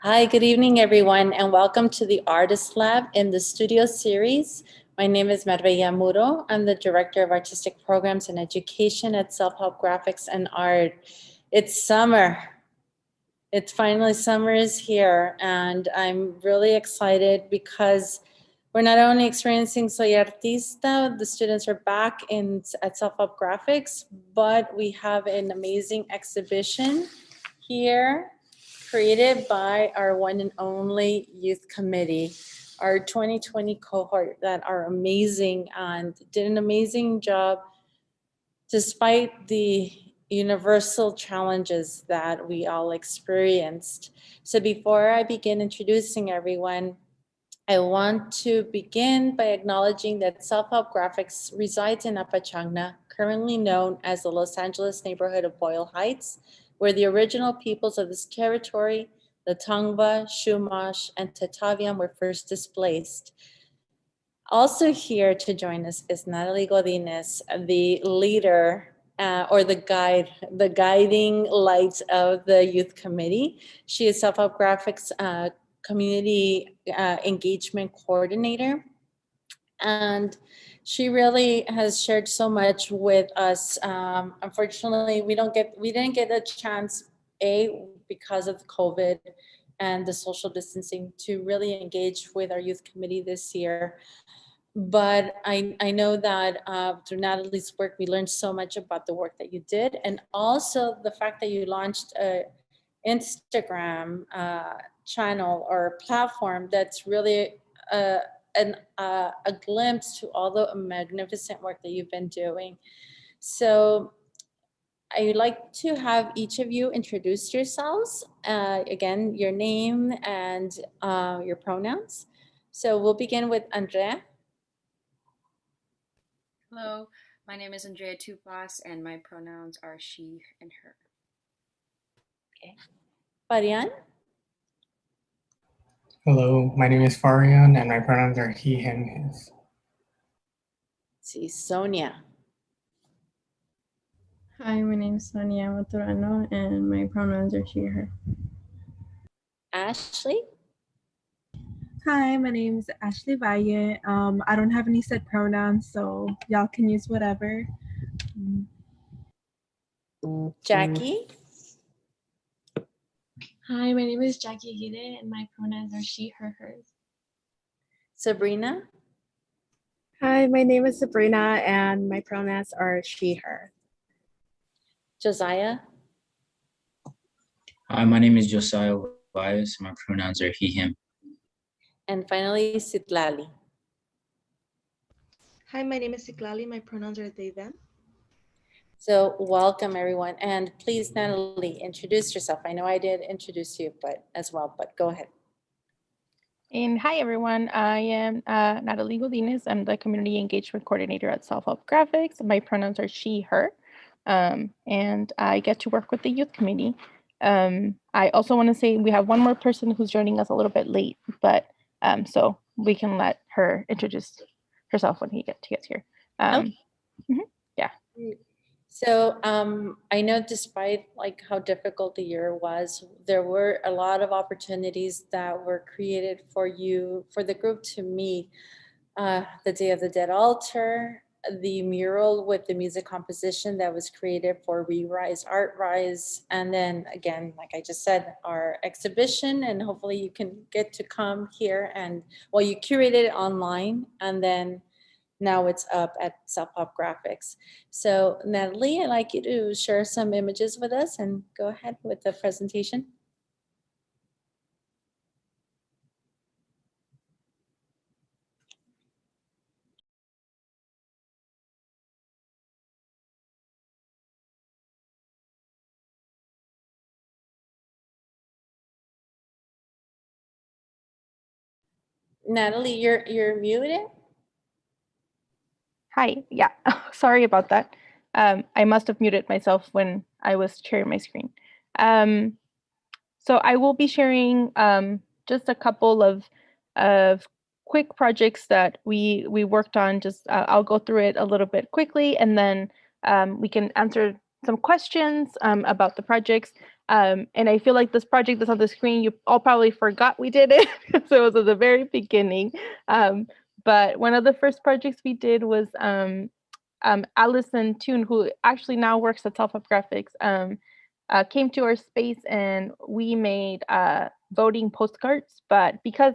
Hi, good evening, everyone, and welcome to the Artist Lab in the Studio Series. My name is Marbella Muro. I'm the Director of Artistic Programs and Education at Self-Help Graphics and Art. It's summer. It's finally summer is here, and I'm really excited because we're not only experiencing Soy Artista, the students are back at Self-Help Graphics, but we have an amazing exhibition here created by our one and only youth committee, our 2020 cohort that are amazing and did an amazing job despite the universal challenges that we all experienced. So before I begin introducing everyone, I want to begin by acknowledging that Self-Help Graphics resides in Apachangna, currently known as the Los Angeles neighborhood of Boyle Heights, where the original peoples of this territory, the Tongva, Chumash, and Tataviam were first displaced. Also here to join us is Natalie Godinez, the leader or the guiding light of the youth committee. She is Self-Help Graphics community engagement coordinator. And she really has shared so much with us. Unfortunately, we didn't get a chance, because of COVID and the social distancing, to really engage with our youth committee this year. But I know that through Natalie's work, we learned so much about the work that you did, and also the fact that you launched a Instagram channel or platform that's really a glimpse to all the magnificent work that you've been doing. So I would like to have each of you introduce yourselves. Again, your name and your pronouns. So we'll begin with Andrea. Hello, my name is Andrea Tupas and my pronouns are she and her. Okay. Farian. Hello, my name is Farian and my pronouns are he, him, his. See, Sonia. Hi, my name is Sonia Maturano and my pronouns are she, her. Ashley. Hi, my name is Ashley Valle. I don't have any set pronouns, so y'all can use whatever. Jackie. Hi, my name is Jackie Gide and my pronouns are she, her, hers. Sabrina. Hi, my name is Sabrina and my pronouns are she, her. Josiah. Hi, my name is Josiah Bias. My pronouns are he, him. And finally, Sitlali. Hi, my name is Siklali. My pronouns are they, them. So welcome everyone. And please, Natalie, introduce yourself. I know I did introduce you as well, but go ahead. And hi, everyone. I am Natalie Godinez. I'm the Community Engagement Coordinator at Self-Help Graphics. My pronouns are she, her, and I get to work with the youth committee. I also want to say we have one more person who's joining us a little bit late, but so we can let her introduce herself when he gets here. Okay. Yeah. So I know despite how difficult the year was, there were a lot of opportunities that were created for the group to meet. The Day of the Dead Altar, the mural with the music composition that was created for Re-Rise Art Rise, and then again, like I just said, our exhibition, and hopefully you can get to come here and, well, you curated it online, and then now it's up at Self-Help Graphics. So Natalie, I'd like you to share some images with us and go ahead with the presentation. Natalie, you're muted. Hi. Yeah. Sorry about that. I must have muted myself when I was sharing my screen. So I will be sharing just a couple of quick projects that we worked on. Just I'll go through it a little bit quickly, and then we can answer some questions about the projects. And I feel like this project that's on the screen, you all probably forgot we did it. So it was at the very beginning. But one of the first projects we did was Allison Toon, who actually now works at Self Up Graphics, came to our space and we made voting postcards. But because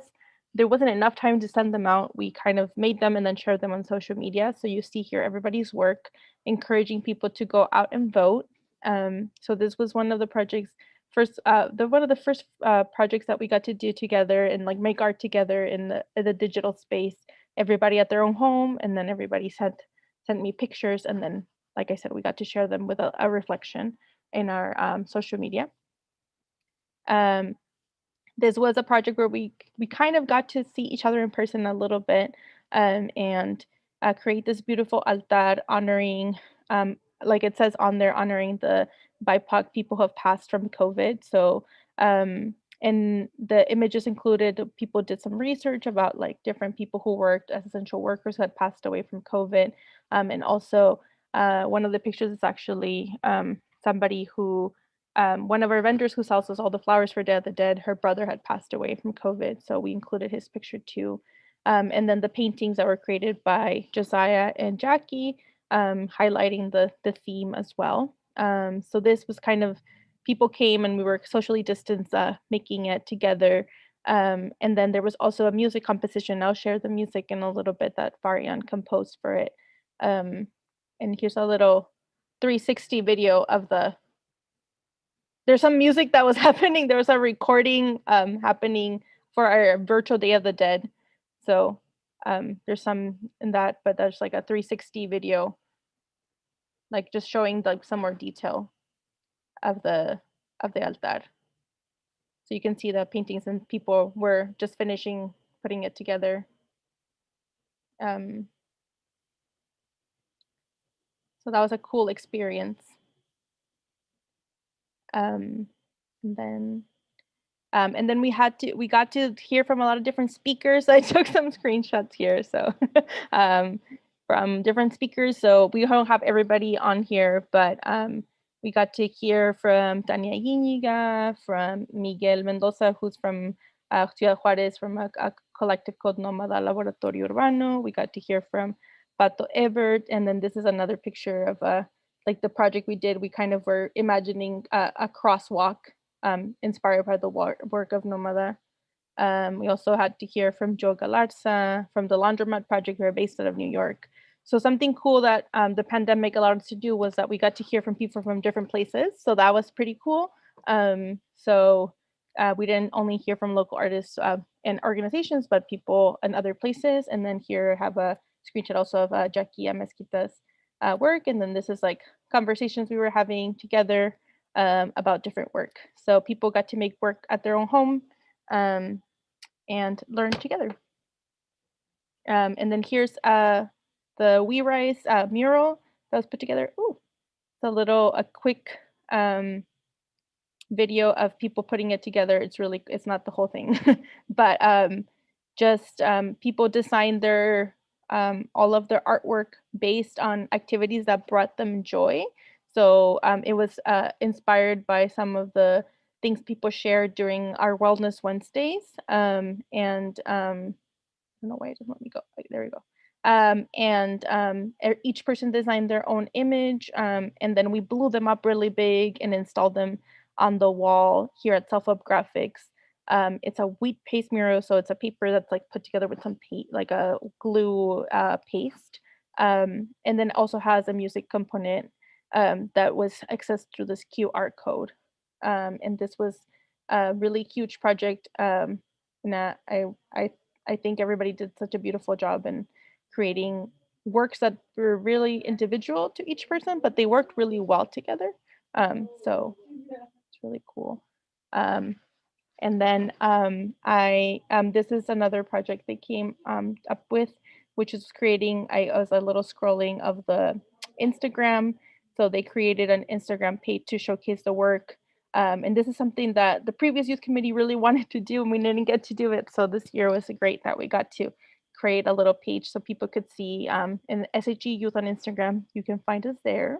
there wasn't enough time to send them out, we kind of made them and then shared them on social media. So you see here everybody's work, encouraging people to go out and vote. So this was one of the projects one of the first projects that we got to do together and like make art together in the digital space, everybody at their own home, and then everybody sent me pictures, and then like I said, we got to share them with a reflection in our social media. This was a project where we kind of got to see each other in person a little bit, and create this beautiful altar honoring, like it says on there, honoring the BIPOC people who have passed from COVID. So, and the images included, people did some research about like different people who worked as essential workers who had passed away from COVID. And also one of the pictures is actually somebody who, one of our vendors who sells us all the flowers for Day of the Dead, her brother had passed away from COVID. So we included his picture too. And then the paintings that were created by Josiah and Jackie, highlighting the theme as well. So this was kind of, people came and we were socially distanced, making it together. And then there was also a music composition. I'll share the music in a little bit that Farian composed for it. And here's a little 360 video of there's some music that was happening. There was a recording happening for our virtual Day of the Dead. So there's some in that, but there's like a 360 video, like just showing like some more detail of the altar. So you can see the paintings and people were just finishing putting it together. So that was a cool experience. And then we got to hear from a lot of different speakers. I took some screenshots here, so from different speakers. So we don't have everybody on here, but we got to hear from Tania Íñiga, from Miguel Mendoza, who's from Ciudad Juárez, from a collective called Nómada Laboratorio Urbano. We got to hear from Pato Ebert, and then this is another picture of like the project we did. We kind of were imagining a crosswalk inspired by the work of Nómada. We also had to hear from Joe Galarza from the Laundromat Project. We're based out of New York. So something cool that the pandemic allowed us to do was that we got to hear from people from different places. So that was pretty cool. So we didn't only hear from local artists and organizations, but people in other places. And then here I have a screenshot also of Jackie Amezquita's work. And then this is like conversations we were having together about different work. So people got to make work at their own home and learn together. And then here's the We Rise mural that was put together. Ooh, it's a quick video of people putting it together. It's not the whole thing, but just people designed their all of their artwork based on activities that brought them joy. So it was inspired by some of the things people shared during our Wellness Wednesdays. And I don't know why it doesn't let me go. There we go. Each person designed their own image, and then we blew them up really big and installed them on the wall here at Self Up Graphics. It's a wheat paste mural, so it's a paper that's like put together with some like a glue paste, and then also has a music component that was accessed through this QR code. And this was a really huge project, and I think everybody did such a beautiful job in creating works that were really individual to each person, but they worked really well together. So it's really cool. And then this is another project they came up with, which is creating, I was a little scrolling of the Instagram. So they created an Instagram page to showcase the work. And this is something that the previous youth committee really wanted to do and we didn't get to do it. So this year was great that we got to create a little page so people could see in SHE Youth on Instagram. You can find us there.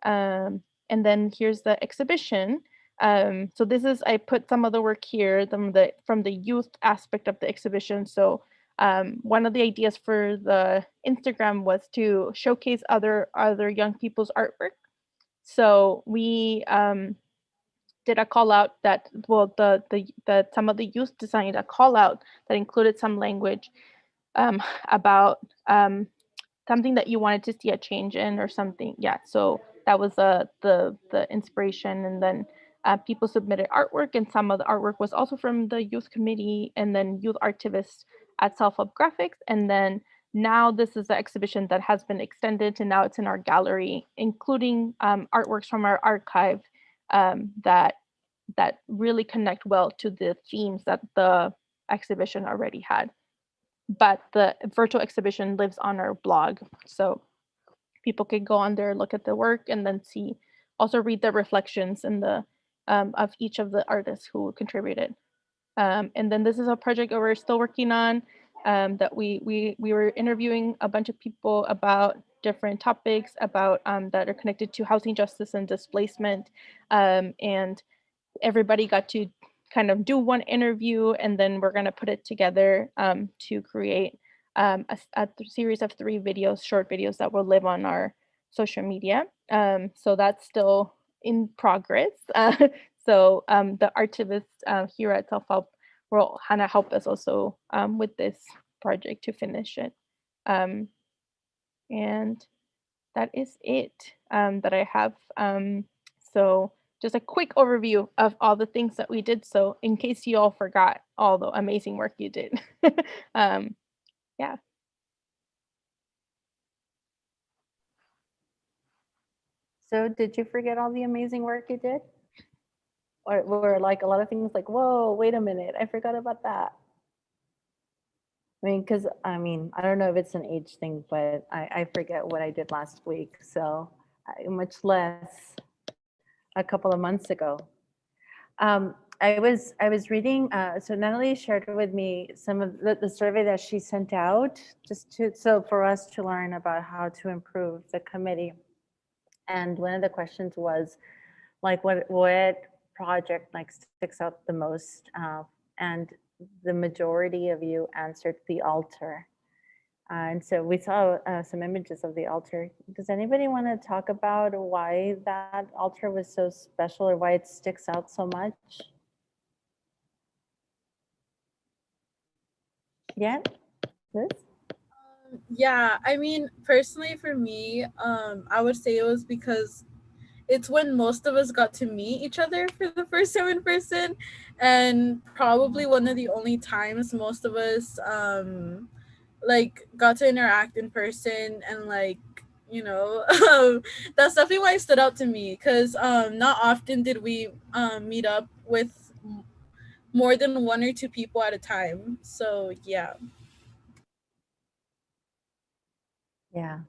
And then here's the exhibition. So this is, I put some of the work here from the youth aspect of the exhibition. So one of the ideas for the Instagram was to showcase other young people's artwork. So we did a call out that, well, some of the youth designed a call out that included some language about something that you wanted to see a change in or something. Yeah, so that was the inspiration. And then people submitted artwork, and some of the artwork was also from the youth committee and then youth activists at Self Help Graphics. And then now this is the exhibition that has been extended, and now it's in our gallery, including artworks from our archive that really connect well to the themes that the exhibition already had. But the virtual exhibition lives on our blog, so people can go on there, look at the work, and then also read the reflections in the of each of the artists who contributed. And then this is a project that we're still working on, that we were interviewing a bunch of people about different topics about that are connected to housing justice and displacement, and everybody got to kind of do one interview, and then we're going to put it together to create a series of 3 videos, short videos that will live on our social media. So that's still in progress. So the artivists here at Self Help will kind of help us also with this project to finish it. And that is it that I have. So just a quick overview of all the things that we did. So in case you all forgot all the amazing work you did. Yeah. So did you forget all the amazing work you did? Or were like a lot of things like, whoa, wait a minute, I forgot about that? I mean, because I don't know if it's an age thing, but I forget what I did last week. So much less a couple of months ago. I was reading, so Natalie shared with me some of the survey that she sent out so for us to learn about how to improve the committee. And one of the questions was like, what project like sticks out the most? And the majority of you answered the altar. And so we saw some images of the altar. Does anybody want to talk about why that altar was so special or why it sticks out so much? Yeah, Liz? Yeah, I mean, personally for me, I would say it was because it's when most of us got to meet each other for the first time in person, and probably one of the only times most of us like got to interact in person. And like, you know, that's definitely why it stood out to me, because not often did we meet up with more than 1 or 2 people at a time. So yeah. Yeah.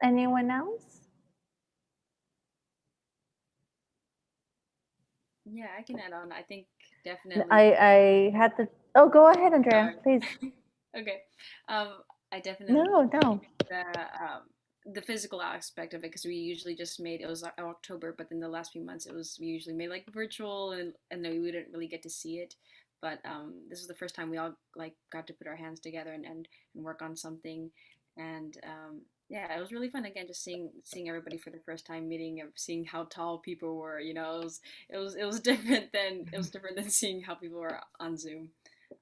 Anyone else? Yeah, I can add on. I think definitely. I had to. Oh, go ahead, Andrea, please. Okay. I definitely No. the physical aspect of it, because we usually just made, it was October, but then the last few months we usually made like virtual, and then we didn't really get to see it. But this was the first time we all like got to put our hands together and work on something. And yeah, it was really fun again, just seeing everybody for the first time, meeting and seeing how tall people were. You know, it was different than seeing how people were on Zoom.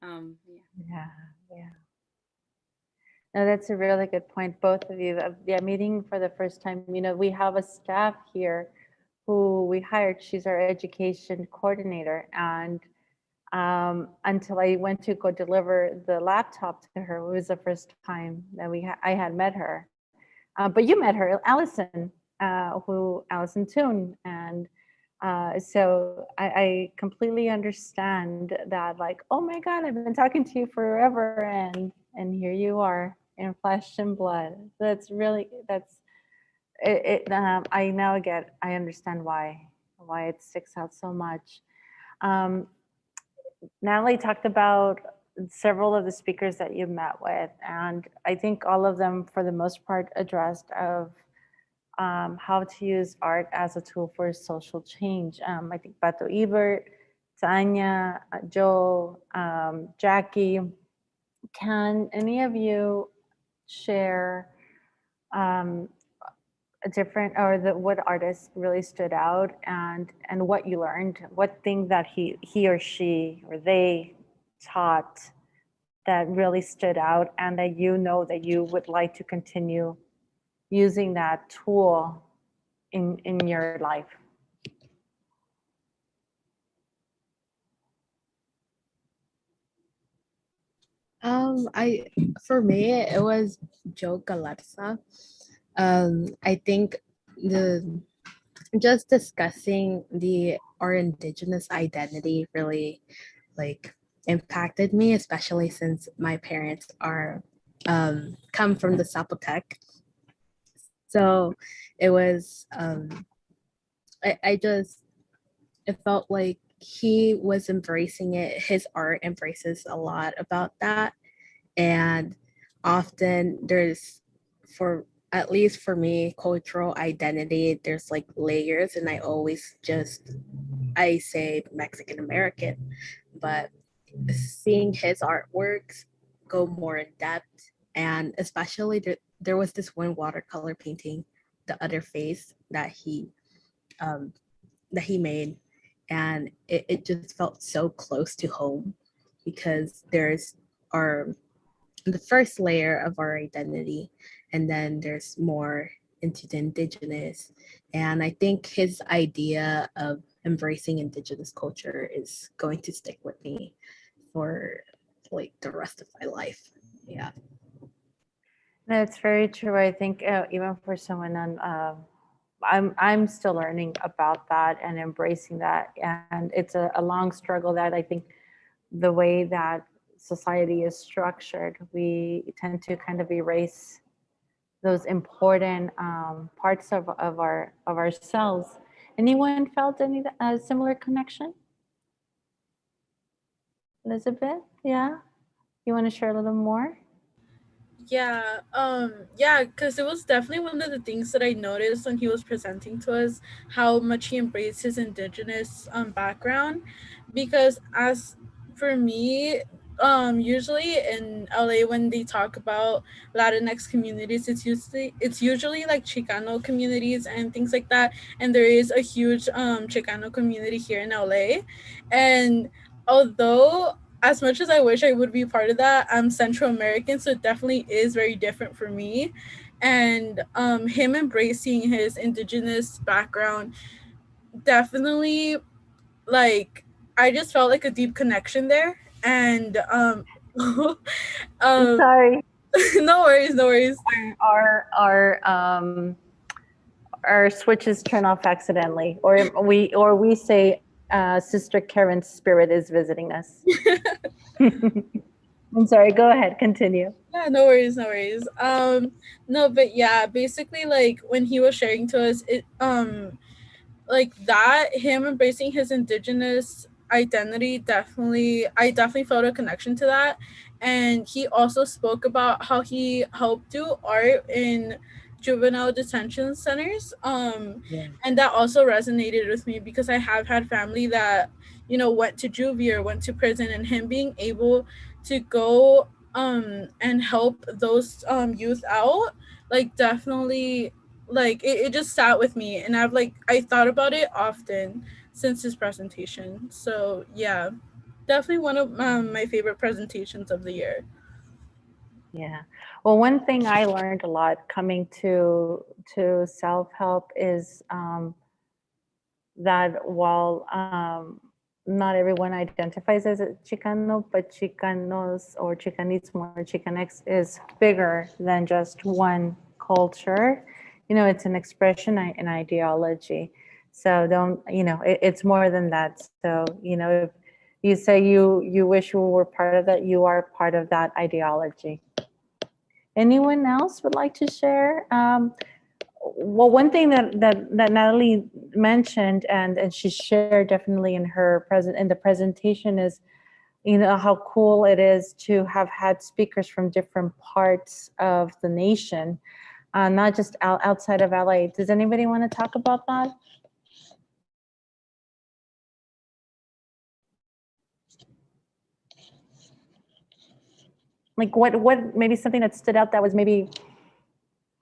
Yeah. No, that's a really good point, both of you. Yeah, meeting for the first time. You know, we have a staff here who we hired. She's our education coordinator, and until I went to go deliver the laptop to her, it was the first time that I had met her. But you met her, Allison Toon, and so I completely understand that. Like, oh my God, I've been talking to you forever, and here you are in flesh and blood. That's it. I understand why it sticks out so much. Natalie talked about several of the speakers that you met with, and I think all of them, for the most part, addressed of how to use art as a tool for social change. I think Pato Ebert, Tanya, Joe, Jackie, can any of you share a different, or what artist really stood out, and what you learned, what thing that he or she or they taught that really stood out, and that that you would like to continue using that tool in your life? For me it was Joe Galarza. I think the just discussing our indigenous identity really like impacted me, especially since my parents are come from the Zapotec. So it was I just it felt like he was embracing it. His art embraces a lot about that. And often there's, for at least for me, cultural identity, there's like layers, and I say Mexican American, but seeing his artworks go more in depth, and especially there was this one watercolor painting, The Other Face, that he made, and it just felt so close to home, because there's our the first layer of our identity, and then there's more into the indigenous. And I think his idea of embracing indigenous culture is going to stick with me for like the rest of my life. Yeah. That's very true. I think even for someone on, I'm still learning about that and embracing that, and it's a long struggle that I think the way that society is structured, we tend to kind of erase those important parts of ourselves. Anyone felt any similar connection? Elizabeth, yeah, you want to share a little more? Yeah, because it was definitely one of the things that I noticed when he was presenting to us, how much he embraced his indigenous background. Because as for me, usually in LA when they talk about Latinx communities, it's usually like Chicano communities and things like that. And there is a huge Chicano community here in LA. And although as much as I wish I would be part of that, I'm Central American, so it definitely is very different for me. And him embracing his indigenous background definitely, like, I just felt like a deep connection there. And I'm um, sorry. no worries, no worries. Our switches turn off accidentally, or we say Sister Karen's spirit is visiting us. I'm sorry, go ahead, continue. Yeah, no worries, no worries. No, but yeah, basically, like when he was sharing to us, it like that, him embracing his indigenous identity, I definitely felt a connection to that. And he also spoke about how he helped do art in juvenile detention centers, and that also resonated with me, because I have had family that went to juvie or went to prison, and him being able to go and help those youth out, like, definitely, like, it just sat with me, and I thought about it often since his presentation. So yeah, definitely one of my favorite presentations of the year. Yeah. Well, one thing I learned a lot coming to self-help is that while not everyone identifies as a Chicano, but Chicanos or Chicanismo or Chicanx is bigger than just one culture. It's an expression, an ideology. So it's more than that. So, if you say you wish you were part of that, you are part of that ideology. Anyone else would like to share? Well, one thing that Natalie mentioned, and she shared definitely in the presentation, is how cool it is to have had speakers from different parts of the nation. not just outside of LA. Does anybody want to talk about that? Like what maybe something that stood out that was maybe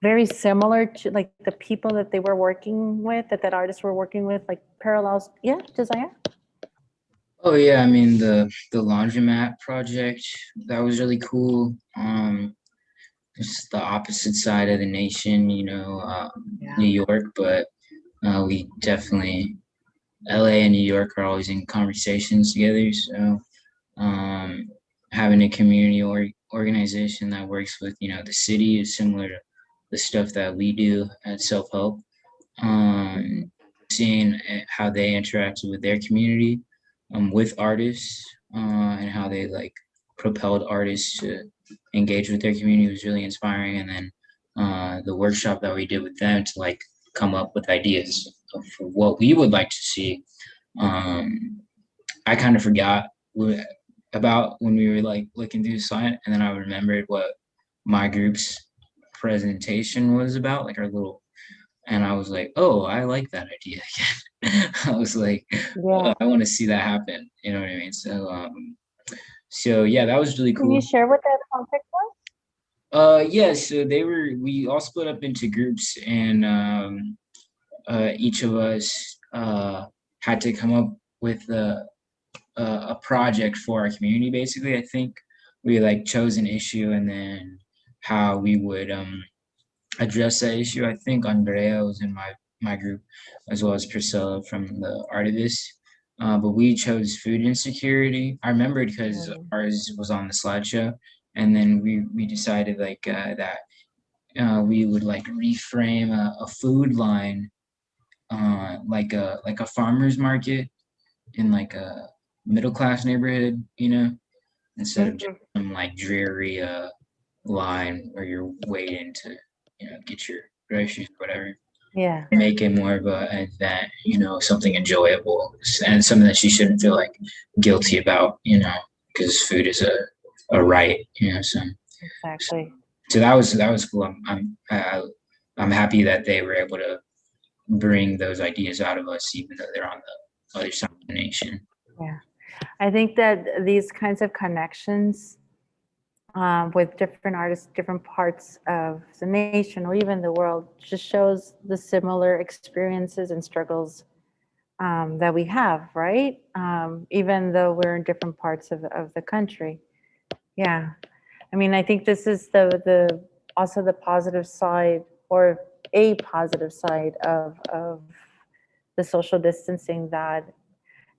very similar to like the people that they were working with, that artists were working with, like parallels. Yeah, Josiah? Oh yeah, I mean the laundromat project, that was really cool. It's the opposite side of the nation, New York, but we definitely LA and New York are always in conversations together. So having a community organization that works with, the city is similar to the stuff that we do at Self Help. Seeing how they interacted with their community, with artists, and how they like propelled artists to engage with their community was really inspiring. And then the workshop that we did with them to like come up with ideas of what we would like to see. I kind of forgot about when we were like looking through the slide, and then I remembered what my group's presentation was about, like our little, and I was like, oh, I like that idea again. I was like, oh, I want to see that happen. You know what I mean? So yeah, that was really cool. Can you share what that project was? Yeah, so we all split up into groups, and each of us had to come up with a project for our community. Basically, I think we like chose an issue and then how we would address that issue. I think Andrea was in my group, as well as Priscilla from the Artivist. But we chose food insecurity. I remember because ours was on the slideshow, and then we decided like that we would like reframe a food line, like a farmer's market in like a middle class neighborhood, instead of just some like dreary line where you're waiting to get your groceries or whatever. Yeah. Make it more of an event, something enjoyable and something that you shouldn't feel like guilty about, because food is a right, so. Exactly. So that was cool. I'm happy that they were able to bring those ideas out of us, even though they're on the other side of the nation. Yeah, I think that these kinds of connections with different artists, different parts of the nation or even the world, just shows the similar experiences and struggles that we have, right? Even though we're in different parts of the country. Yeah, I mean, I think this is the also the positive side, or a positive side of the social distancing, that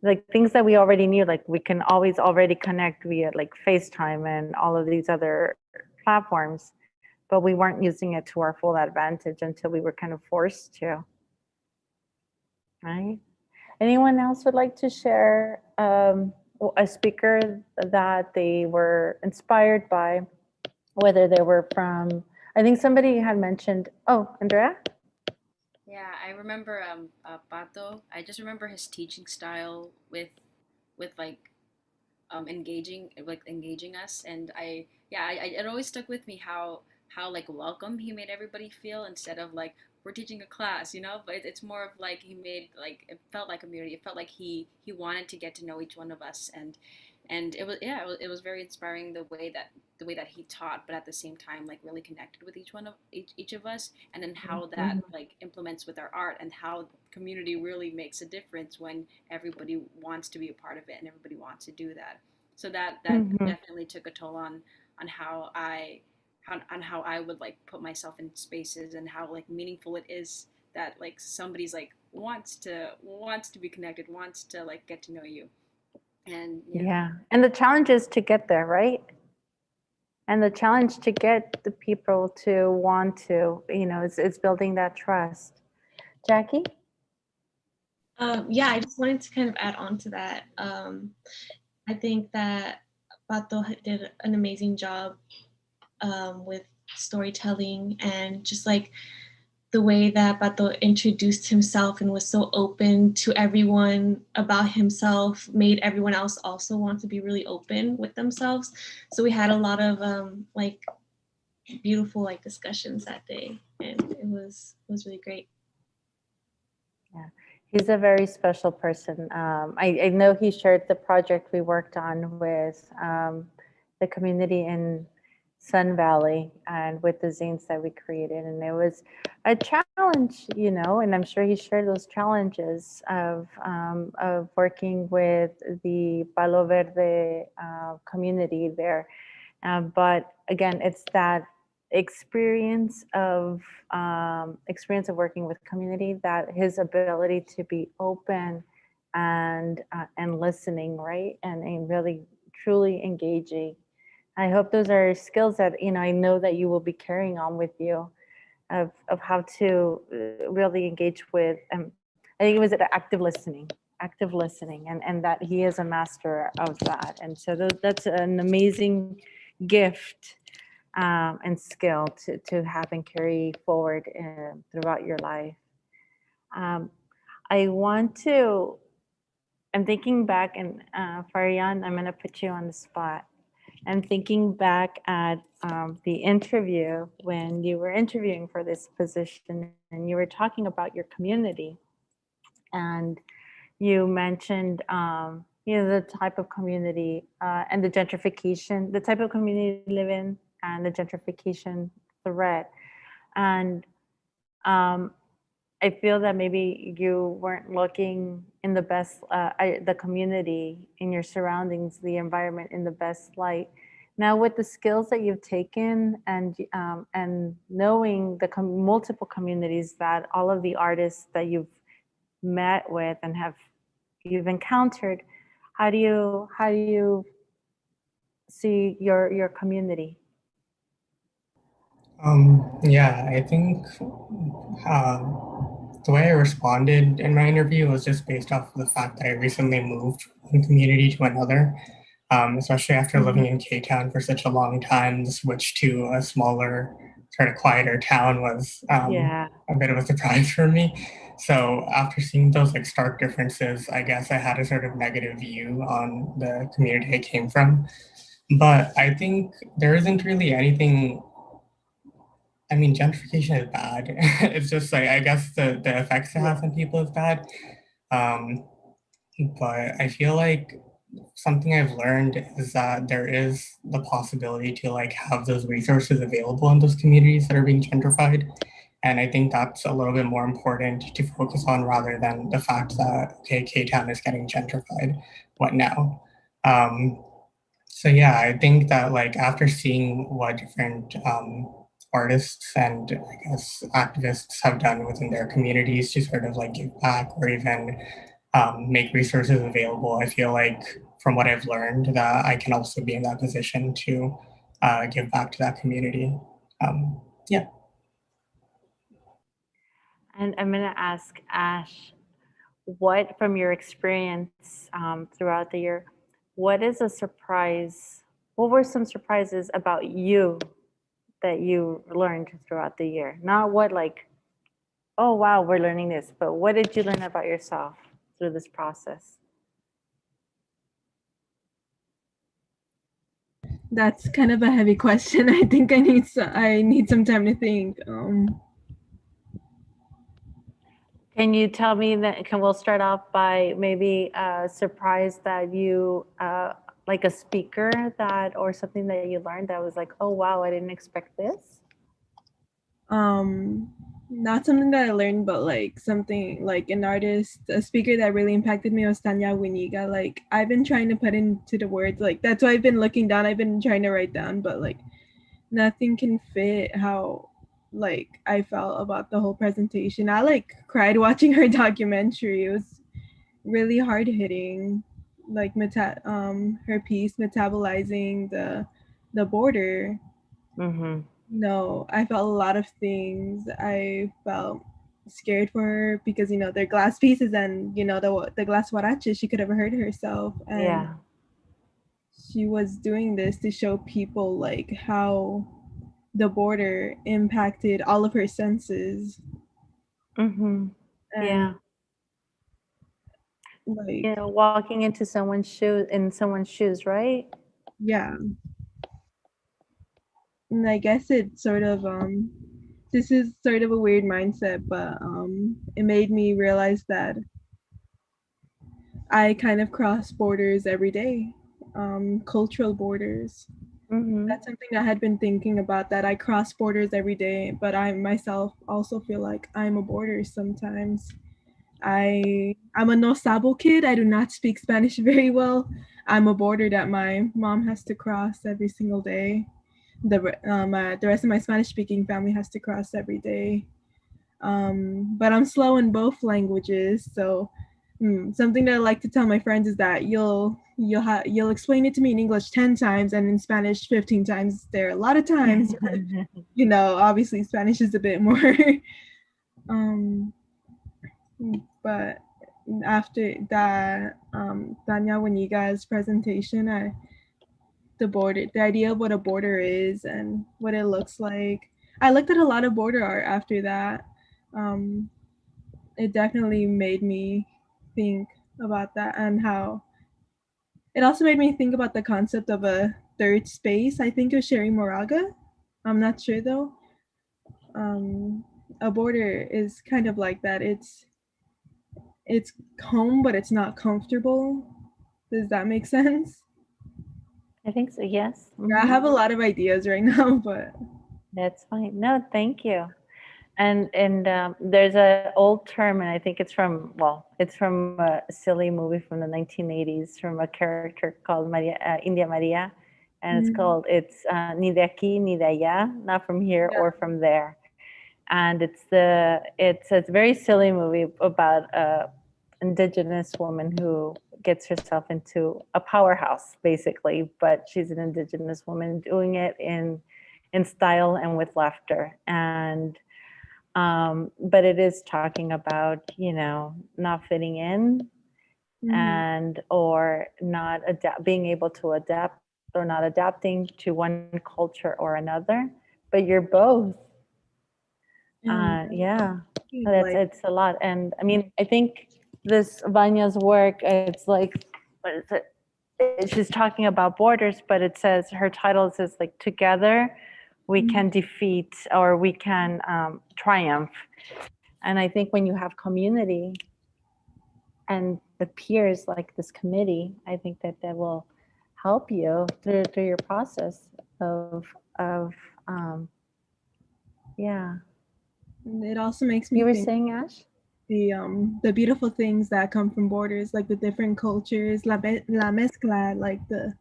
like things that we already knew, like we can always already connect via like FaceTime and all of these other platforms, but we weren't using it to our full advantage until we were kind of forced to, right? Anyone else would like to share a speaker that they were inspired by, whether they were from, I think somebody had mentioned, oh, Andrea? Yeah, I remember Pato. I just remember his teaching style with like engaging us, and it always stuck with me how like welcome he made everybody feel, instead of like we're teaching a class, but it's more of like he made, like, it felt like a community. It felt like he wanted to get to know each one of us, and it was very inspiring the way that he taught, but at the same time like really connected with each of us, and then how that like implements with our art, and how community really makes a difference when everybody wants to be a part of it and everybody wants to do that. So that definitely took a toll on how I would like put myself in spaces, and how like meaningful it is that like somebody's like wants to be connected, wants to like get to know you. And yeah, and the challenge is to get there, right? And the challenge to get the people to want to, it's building that trust. Jackie? Yeah, I just wanted to kind of add on to that. I think that Pato did an amazing job with storytelling, and just like the way that Pato introduced himself and was so open to everyone about himself made everyone else also want to be really open with themselves. So we had a lot of like beautiful like discussions that day, and it was really great. Yeah, he's a very special person. I know he shared the project we worked on with the community in Sun Valley and with the zines that we created. And it was a challenge, you know, and I'm sure he shared those challenges of working with the Palo Verde community there. But again, it's that experience of working with community, that his ability to be open and listening, right, and really truly engaging. I hope those are skills that, you know, I know that you will be carrying on with you, of how to really engage with. I think it was active listening, and that he is a master of that. And so that's an amazing gift and skill to have and carry forward throughout your life. I want to, I'm thinking back, and Farian, I'm going to put you on the spot. I'm thinking back at the interview when you were interviewing for this position, and you were talking about your community. And you mentioned, you know, the type of community and the gentrification, the type of community you live in, and the gentrification threat. And I feel that maybe you weren't looking in the best, the community in your surroundings, the environment in the best light. Now, with the skills that you've taken and knowing the multiple communities that all of the artists that you've met with and you've encountered, how do you see your community? Yeah, I think the way I responded in my interview was just based off of the fact that I recently moved from one community to another, especially after living in K-Town for such a long time. The switch to a smaller, sort of quieter town was a bit of a surprise for me. So after seeing those like stark differences, I guess I had a sort of negative view on the community I came from. But I think there isn't really anything. I mean, gentrification is bad. It's just like, I guess the effects it has on people is bad. But I feel like something I've learned is that there is the possibility to like have those resources available in those communities that are being gentrified. And I think that's a little bit more important to focus on rather than the fact that, okay, K-Town is getting gentrified. What now? So yeah, I think that like after seeing what different artists and I guess activists have done within their communities to sort of like give back or even make resources available, I feel like from what I've learned that I can also be in that position to give back to that community. Yeah. And I'm going to ask Ash, what from your experience throughout the year, what is a surprise? What were some surprises about you that you learned throughout the year? Not what like, oh, wow, we're learning this, but what did you learn about yourself through this process? That's kind of a heavy question. I think I need some time to think. Can you tell me that, we'll start off by maybe a surprise that you, like a speaker that, or something that you learned that was like, oh, wow, I didn't expect this? Not something that I learned, but like something like an artist, a speaker that really impacted me was Tanya Winiga. Like I've been trying to put into the words, like that's why I've been looking down. I've been trying to write down, but like nothing can fit how like I felt about the whole presentation. I like cried watching her documentary. It was really hard hitting. Like her piece metabolizing the border. Mm-hmm. No, I felt a lot of things. I felt scared for her because you know they're glass pieces, and you know the glass huaraches, she could have hurt herself, and she was doing this to show people like how the border impacted all of her senses. Mm-hmm. Yeah. Like, you know, walking into someone's shoes, right? Yeah. and I guess it sort of this is sort of a weird mindset, but it made me realize that I kind of cross borders every day, cultural borders. That's something I had been thinking about, that I cross borders every day, but I myself also feel like I'm a border sometimes. I'm a no sabo kid. I do not speak Spanish very well. I'm a border that my mom has to cross every single day. The rest of my Spanish speaking family has to cross every day. But I'm slow in both languages, so something that I like to tell my friends is that you'll explain it to me in English 10 times and in Spanish 15 times. There are a lot of times, obviously Spanish is a bit more. um, but after that, Tanya Waniga's presentation, the idea of what a border is and what it looks like. I looked at a lot of border art after that. It definitely made me think about that, and how it also made me think about the concept of a third space. I think it was Sherry Moraga. I'm not sure though. A border is kind of like that. It's home, but it's not comfortable. Does that make sense? I think so, yes. Yeah, I have a lot of ideas right now, but That's fine. No, thank you. And there's an old term, and I think it's from a silly movie from the 1980s, from a character called Maria, India Maria, and it's ni de aquí ni de allá, not from here or from there. And it's a very silly movie about a indigenous woman who gets herself into a powerhouse, basically, but she's an indigenous woman doing it in style and with laughter. And but it is talking about, not fitting in and or not being able to adapt, or not adapting to one culture or another, but you're both. It's a lot. And I mean, I think this Vanya's work, it's like, what is it? She's talking about borders, but it says, her title says like, together we can defeat, or we can triumph. And I think when you have community and the peers like this committee, I think that will help you through your process of yeah. It also makes me You were think saying, Ash? The beautiful things that come from borders, like the different cultures, la mezcla, like the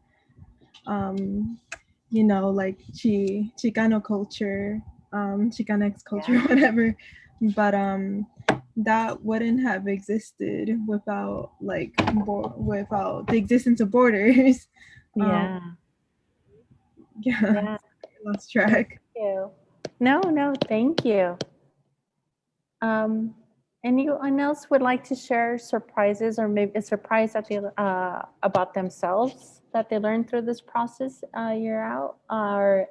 like Chicano culture, Chicanx culture, whatever. But that wouldn't have existed without without the existence of borders. Yeah. Yeah. Lost track. Thank you. No, thank you. Anyone else would like to share surprises, or maybe a surprise that they about themselves that they learned through this process year out, or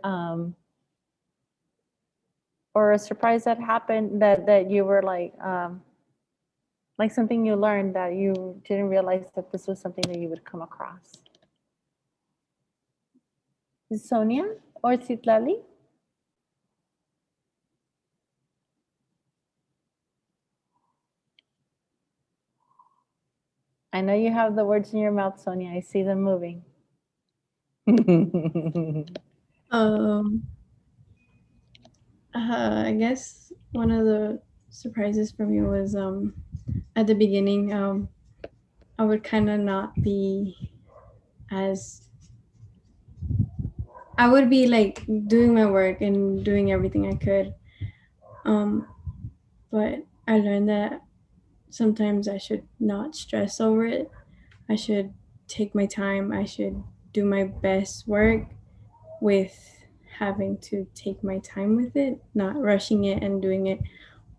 a surprise that happened that you were like something you learned that you didn't realize that this was something that you would come across? Sonia or Citlali? I know you have the words in your mouth, Sonia. I see them moving. I guess one of the surprises for me was at the beginning, I would kind of not be as, I would be like doing my work and doing everything I could. But I learned that sometimes I should not stress over it. I should take my time. I should do my best work with having to take my time with it, not rushing it and doing it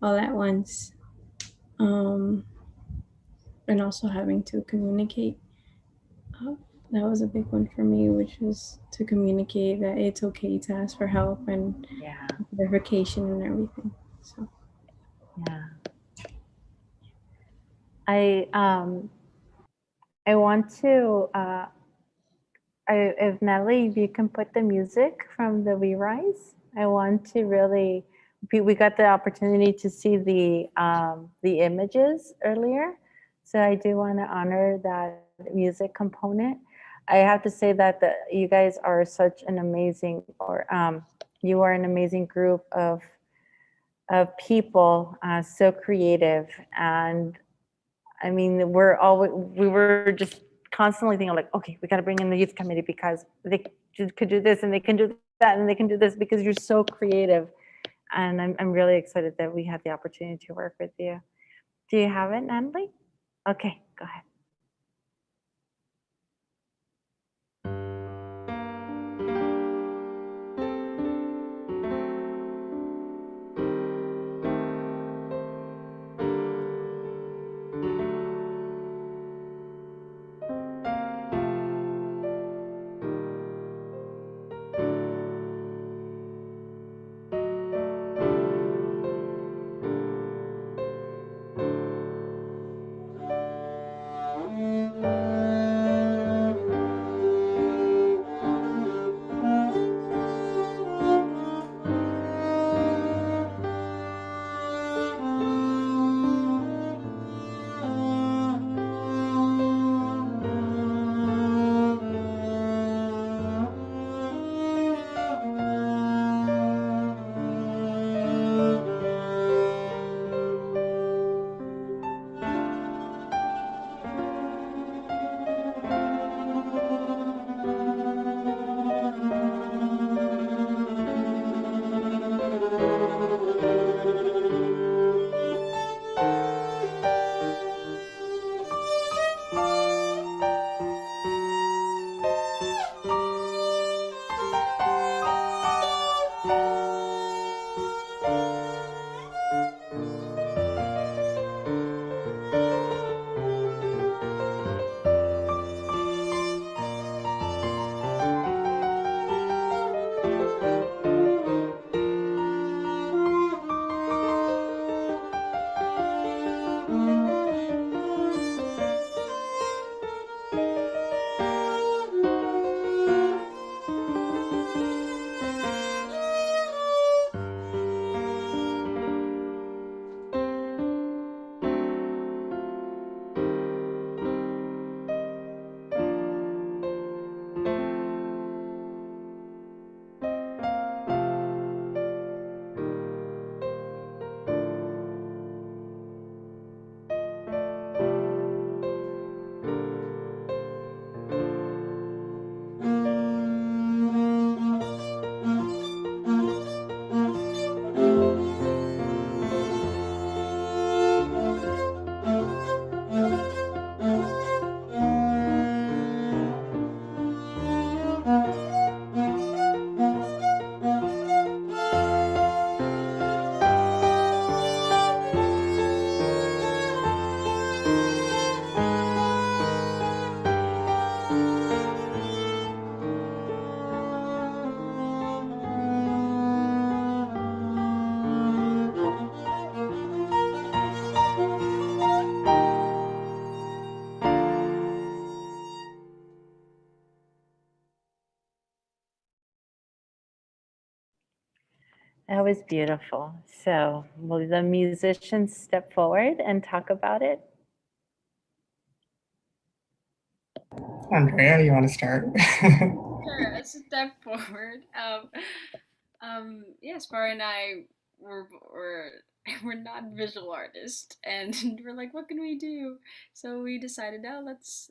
all at once. And also having to communicate. That was a big one for me, which was to communicate that it's okay to ask for help and verification and everything. So yeah. I want to if Natalie, if you can put the music from the We Rise, I want to really. We got the opportunity to see the images earlier, so I do want to honor that music component. I have to say that you guys are such an amazing, you are an amazing group of people, so creative. And I mean, we were just constantly thinking like, okay, we got to bring in the youth committee because they could do this and they can do that and they can do this because you're so creative. And I'm really excited that we had the opportunity to work with you. Do you have it, Natalie? Okay, go ahead. That was beautiful. So will the musicians step forward and talk about it? Andrea, you want to start? Sure, a step forward. Yes, Farah and I were we're not visual artists, and we're like, what can we do? So we decided, oh, let's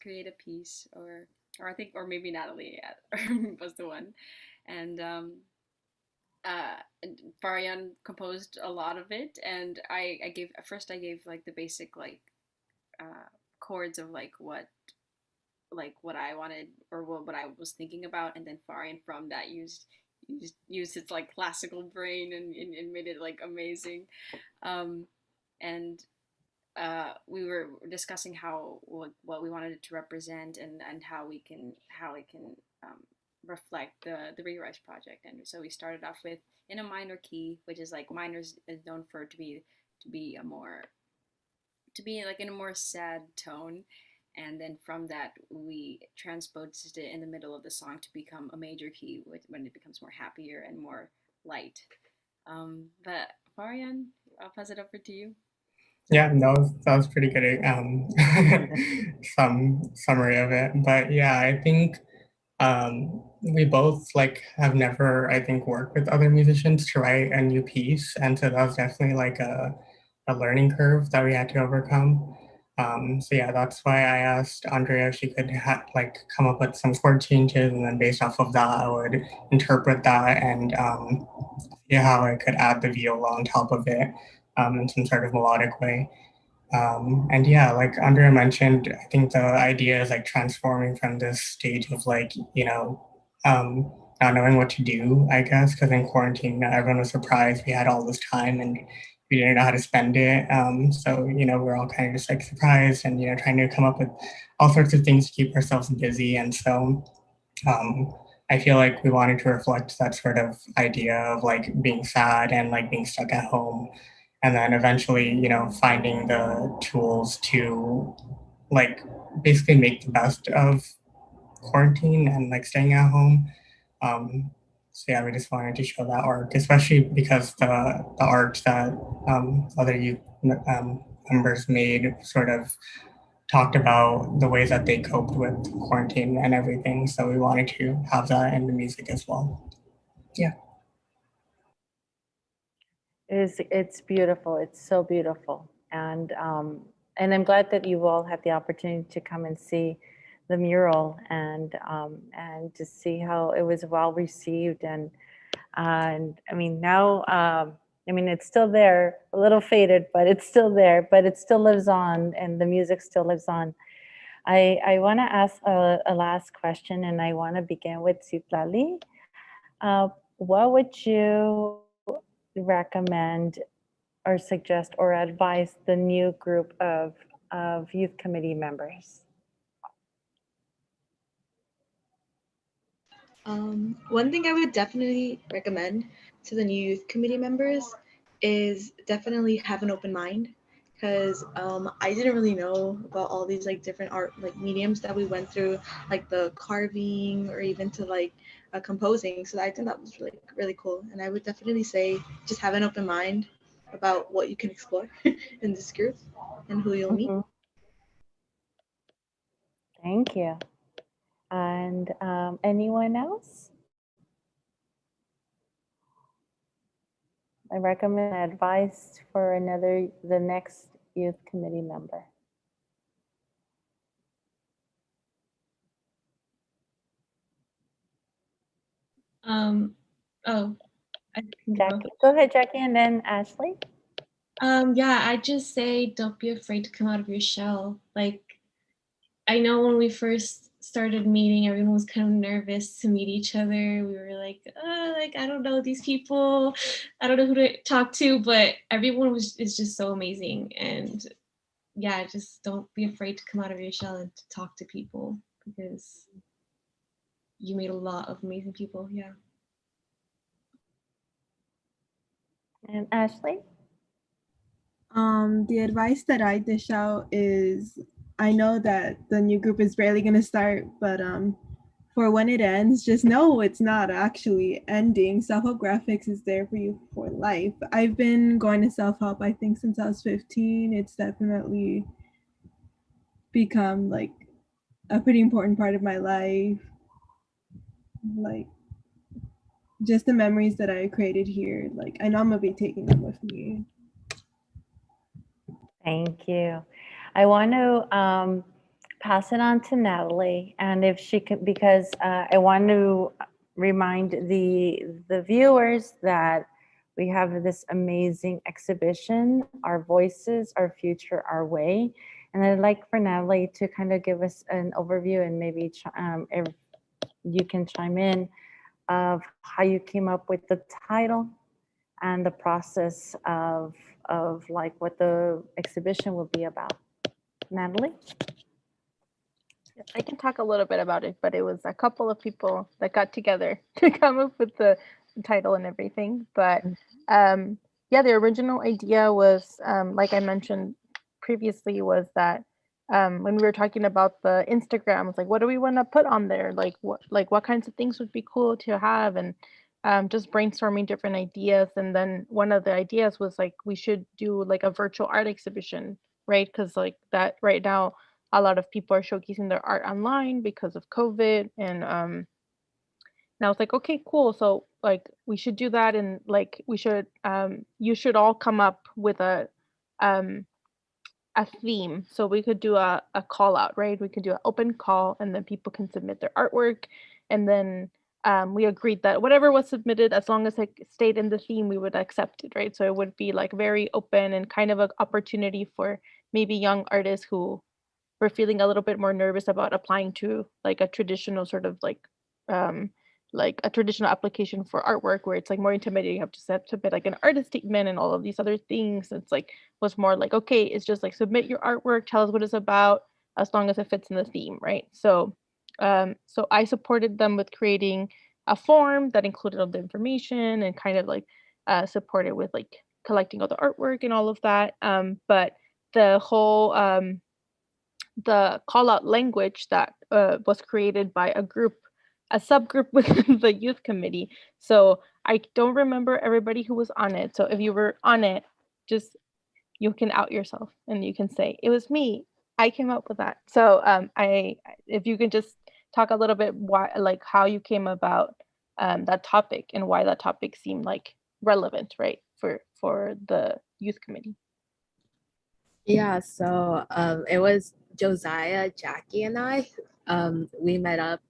create a piece, or I think, or maybe Natalie was the one, and Farian composed a lot of it, and I gave like the basic like chords of like what I wanted or what I was thinking about, and then Farian from that used his like classical brain and made it like amazing, um, and we were discussing what we wanted it to represent and how it can reflect the Rewrite project. And so we started off with in a minor key, which is like minor is known for to be a more to be like in a more sad tone, And then from that, we transposed it in the middle of the song to become a major key when it becomes more happier and more light. But Farian, I'll pass it over to you. Yeah, that was pretty good. Some summary of it, but yeah, I think we both like have never, I think, worked with other musicians to write a new piece, and so that was definitely like a learning curve that we had to overcome. So yeah, that's why I asked Andrea if she could like come up with some chord changes, and then based off of that, I would interpret that and see how I could add the viola on top of it in some sort of melodic way. And yeah, like Andrea mentioned, I think the idea is like transforming from this stage of like, not knowing what to do, I guess, because in quarantine, everyone was surprised we had all this time and we didn't know how to spend it. So, we're all kind of just like surprised and, trying to come up with all sorts of things to keep ourselves busy. And so I feel like we wanted to reflect that sort of idea of like being sad and like being stuck at home, and then eventually finding the tools to like basically make the best of quarantine and like staying at home. So yeah, we just wanted to show that arc, especially because the art that other youth members made sort of talked about the ways that they coped with quarantine and everything. So we wanted to have that in the music as well. Yeah. It's beautiful. It's so beautiful, and I'm glad that you all had the opportunity to come and see the mural and to see how it was well received, and I mean now I mean it's still there, a little faded, but it's still there, but it still lives on, and the music still lives on. I want to ask a last question, and I want to begin with Citlali. What would you recommend or suggest or advise the new group of youth committee members? One thing I would definitely recommend to the new youth committee members is definitely have an open mind, because I didn't really know about all these like different art like mediums that we went through, like the carving or even to like composing. So I think that was really really cool, and I would definitely say just have an open mind about what you can explore in this group and who you'll meet. Thank you. And anyone else? I recommend advice for the next youth committee member. Oh, Jackie, go ahead, Jackie, and then Ashley. Yeah, I just say don't be afraid to come out of your shell. Like, I know when we first started meeting, everyone was kind of nervous to meet each other. We were like, I don't know these people. I don't know who to talk to, but everyone is just so amazing. And yeah, just don't be afraid to come out of your shell and to talk to people, because you meet a lot of amazing people. Yeah. And Ashley? The advice that I dish out is, I know that the new group is barely going to start, but for when it ends, just know it's not actually ending. Self-help graphics is there for you for life. I've been going to self-help, I think, since I was 15. It's definitely become like a pretty important part of my life. Like, just the memories that I created here, like I know I'm gonna be taking them with me. Thank you. I want to pass it on to Natalie, and if she could, because I want to remind the viewers that we have this amazing exhibition, Our Voices, Our Future, Our Way. And I'd like for Natalie to kind of give us an overview, and maybe if you can chime in, of how you came up with the title and the process of like what the exhibition will be about. Natalie? I can talk a little bit about it, but it was a couple of people that got together to come up with the title and everything. But yeah, the original idea was, like I mentioned previously, was that when we were talking about the Instagrams, like what do we want to put on there? What kinds of things would be cool to have, and just brainstorming different ideas. And then one of the ideas was like we should do like a virtual art exhibition, right? Because like that right now, a lot of people are showcasing their art online because of COVID, and I was like, okay, cool. So like we should do that, and like we should you should all come up with um a theme. So we could do a call out, right? We could do an open call, and then people can submit their artwork. And then we agreed that whatever was submitted, as long as it stayed in the theme, we would accept it, right? So it would be like very open and kind of an opportunity for maybe young artists who were feeling a little bit more nervous about applying to like a traditional sort of um like a traditional application for artwork, where it's like more intimidating. You have to submit like an artist statement and all of these other things. It's like was more like, okay, it's just like submit your artwork, tell us what it's about, as long as it fits in the theme, right? So I supported them with creating a form that included all the information, and kind of like supported with like collecting all the artwork and all of that. But the whole the call out language that was created by a subgroup within the youth committee. So I don't remember everybody who was on it. So if you were on it, just you can out yourself and you can say it was me. I came up with that. So if you can just talk a little bit why, like how you came about that topic and why that topic seemed like relevant, right, for the youth committee. Yeah, so it was Josiah, Jackie, and I. We met up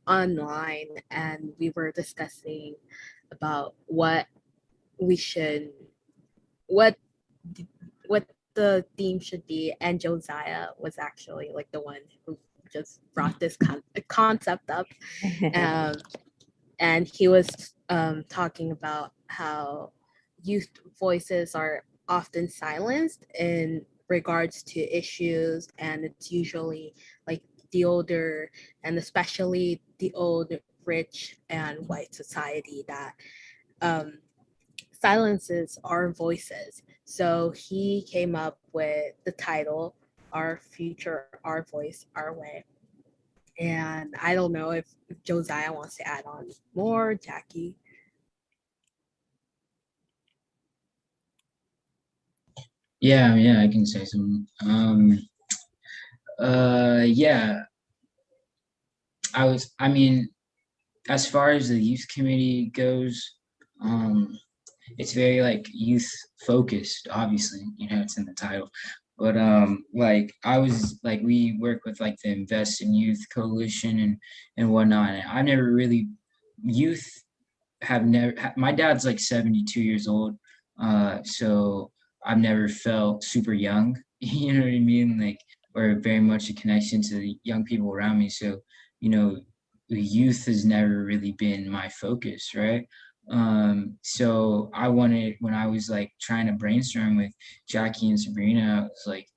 online, and we were discussing about what we should, what what the theme should be. And Josiah was actually like the one who just brought this concept up, and he was talking about how youth voices are often silenced in regards to issues, and it's usually like the older, and especially the old, rich, and white society that silences our voices. So he came up with the title, Our Future, Our Voice, Our Way. And I don't know if Josiah wants to add on more, Jackie. Yeah, I can say some. Yeah, I mean, as far as the youth committee goes, it's very like youth focused, obviously, it's in the title. But like I was like, we work with like the Invest in Youth Coalition and whatnot. And I never really youth have never my dad's like 72 years old. So I've never felt super young, you know what I mean? Like, or very much a connection to the young people around me. So, the youth has never really been my focus, right? So I wanted, when I was like trying to brainstorm with Jackie and Sabrina, I was like,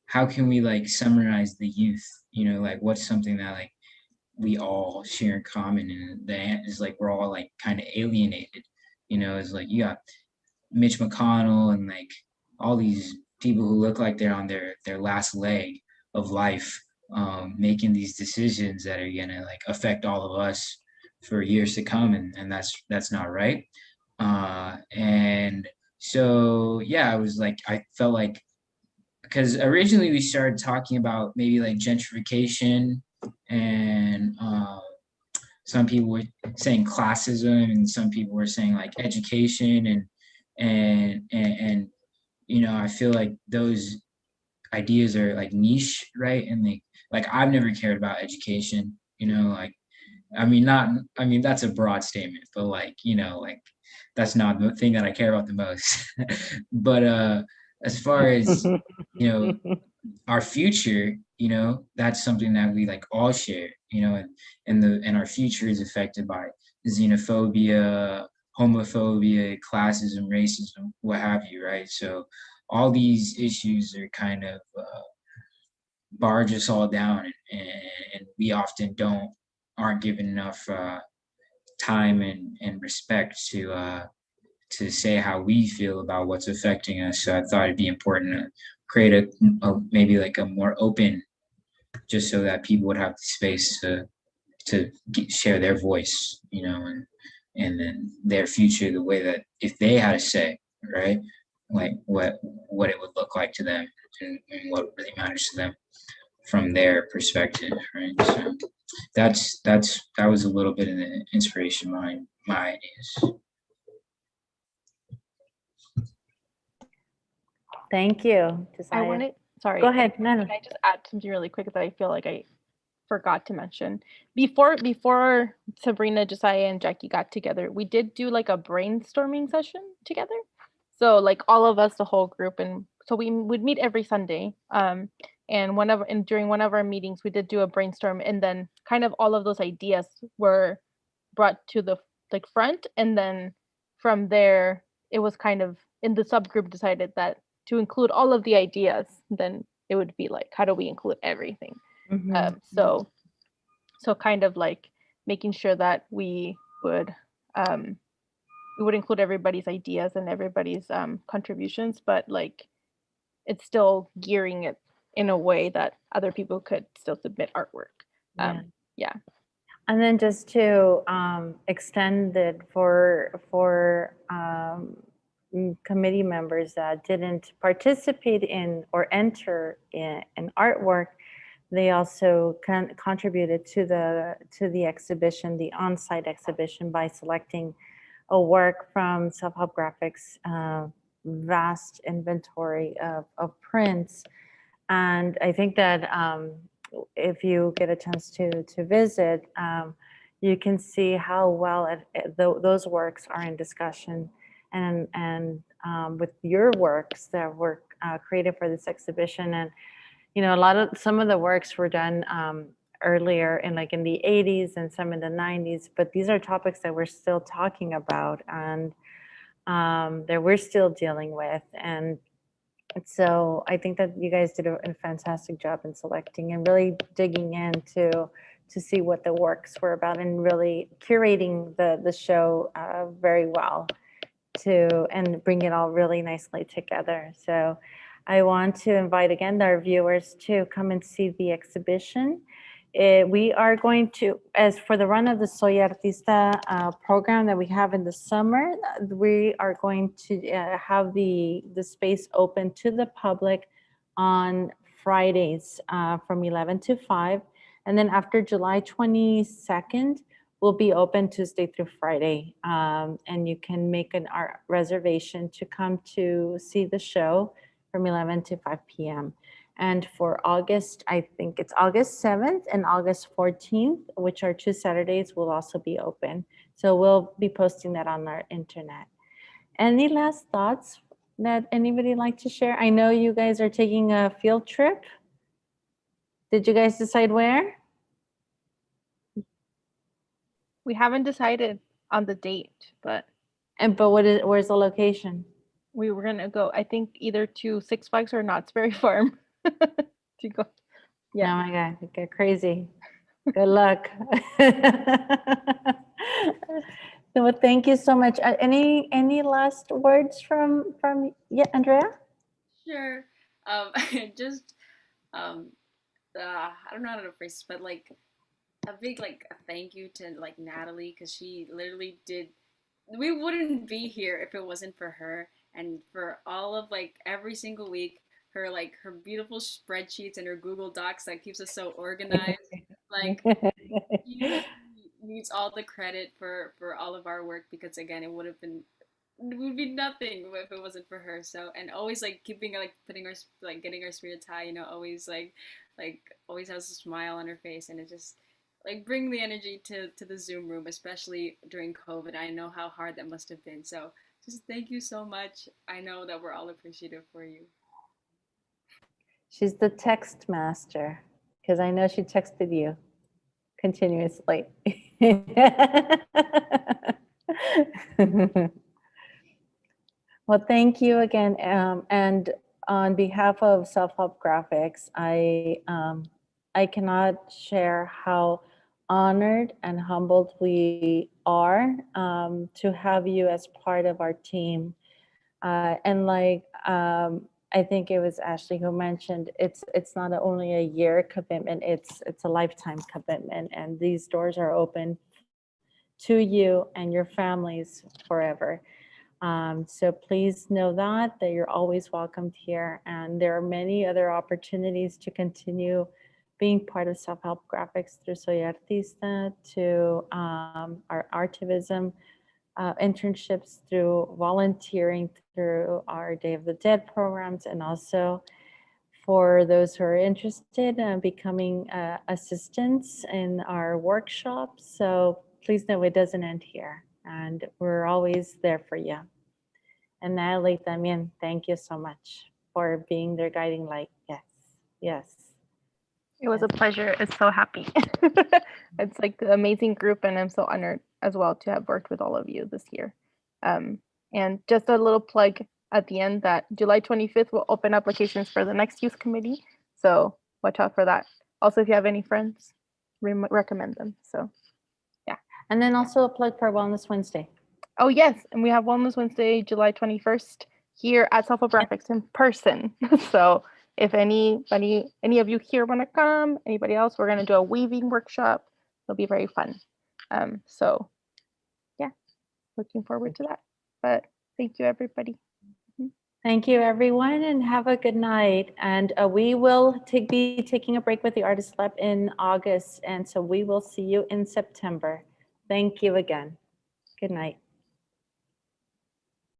how can we like summarize the youth? Like what's something that like we all share in common, and that is like we're all like kind of alienated. It's like you got Mitch McConnell and like all these people who look like they're on their last leg of life, making these decisions that are gonna like affect all of us for years to come, and that's not right. And so yeah, I felt like, because originally we started talking about maybe like gentrification, and some people were saying classism, and some people were saying like education, and I feel like those ideas are like niche, right? And like I've never cared about education, like that's a broad statement, but like like that's not the thing that I care about the most. But as far as our future, that's something that we like all share, and our future is affected by xenophobia, homophobia, classism, racism, what have you, right? So all these issues are kind of barge us all down, and we often aren't given enough time and respect to say how we feel about what's affecting us. So I thought it'd be important to create a maybe like a more open, just so that people would have the space to share their voice, you know, and then their future the way that if they had a say, right, like what it would look like to them, and what really matters to them from their perspective, right? So that was a little bit of the inspiration behind my ideas. Thank you, I Josiah. wanted, sorry. Go ahead, Can Natalie. I just add something really quick that I feel like I forgot to mention? Before Sabrina, Josiah, and Jackie got together, we did do like a brainstorming session together. So like all of us, the whole group, and so we would meet every Sunday. And during one of our meetings, we did do a brainstorm, and then kind of all of those ideas were brought to the like front, and then from there, it was kind of in the subgroup decided that to include all of the ideas, then it would be like, how do we include everything? So kind of like making sure that we would include everybody's ideas and everybody's contributions, but like it's still gearing it in a way that other people could still submit artwork. Yeah. And then just to extend it for committee members that didn't participate in or enter in artwork, they also contributed to the exhibition, the on-site exhibition, by selecting a work from Self-Help Graphics' vast inventory of prints. And I think that if you get a chance to visit, you can see how well those works are in discussion, and with your works that were created for this exhibition. And you know, some of the works were done earlier in the 80s and some in the 90s, but these are topics that we're still talking about and that we're still dealing with. And so I think that you guys did a fantastic job in selecting and really digging in to see what the works were about, and really curating the show very well and bring it all really nicely together. So I want to invite again our viewers to come and see the exhibition. We are going to, as for the run of the Soy Artista program that we have in the summer, we are going to have the space open to the public on Fridays from 11 to 5. And then after July 22nd, will be open Tuesday through Friday. And you can make an art reservation to come to see the show from 11 to 5 p.m. And for August, I think it's August 7th and August 14th, which are 2 Saturdays, will also be open. So we'll be posting that on our internet. Any last thoughts that anybody like to share? I know you guys are taking a field trip. Did you guys decide where? We haven't decided on the date, but where's the location? We were gonna go, I think, either to Six Flags or Knott's Berry Farm to go. Yeah. Oh my God, you get crazy. Good luck. Well, thank you so much. Any last words from Andrea? Sure. Just I don't know how to phrase this, but like a big a thank you to Natalie, because she literally did. We wouldn't be here if it wasn't for her, and for all of every single week, her her beautiful spreadsheets and her Google Docs that keeps us so organized. She needs all the credit for all of our work, because again, it would be nothing if it wasn't for her. So, and always keeping putting our getting our spirits high, always always has a smile on her face, and it just bring the energy to the Zoom room, especially during COVID. I know how hard that must have been. So just thank you so much. I know that we're all appreciative for you. She's the text master, because I know she texted you continuously. Well, thank you again. And on behalf of Self-Help Graphics, I cannot share how honored and humbled we are to have you as part of our team. And I think it was Ashley who mentioned it's not only a year commitment, it's a lifetime commitment, and these doors are open to you and your families forever. So please know that you're always welcomed here, and there are many other opportunities to continue being part of Self-Help Graphics through Soy Artista, to our Artivism internships, through volunteering, through our Day of the Dead programs, and also for those who are interested in becoming assistants in our workshops. So please know it doesn't end here, and we're always there for you. And Natalie, también, thank you so much for being their guiding light. Yes, yes. It was a pleasure. It's so happy. It's like an amazing group, and I'm so honored as well to have worked with all of you this year. And just a little plug at the end that July 25th will open applications for the next youth committee. So watch out for that. Also, if you have any friends, recommend them. So yeah. And then also a plug for Wellness Wednesday. Oh yes, and we have Wellness Wednesday, July 21st here at Self-Help Graphics in person. So if any of you here want to come, anybody else, we're going to do a weaving workshop. It'll be very fun. So yeah, looking forward to that. But thank you, everybody. Thank you, everyone, and have a good night. And we will be taking a break with the Artist Lab in August, and so we will see you in September. Thank you again. Good night.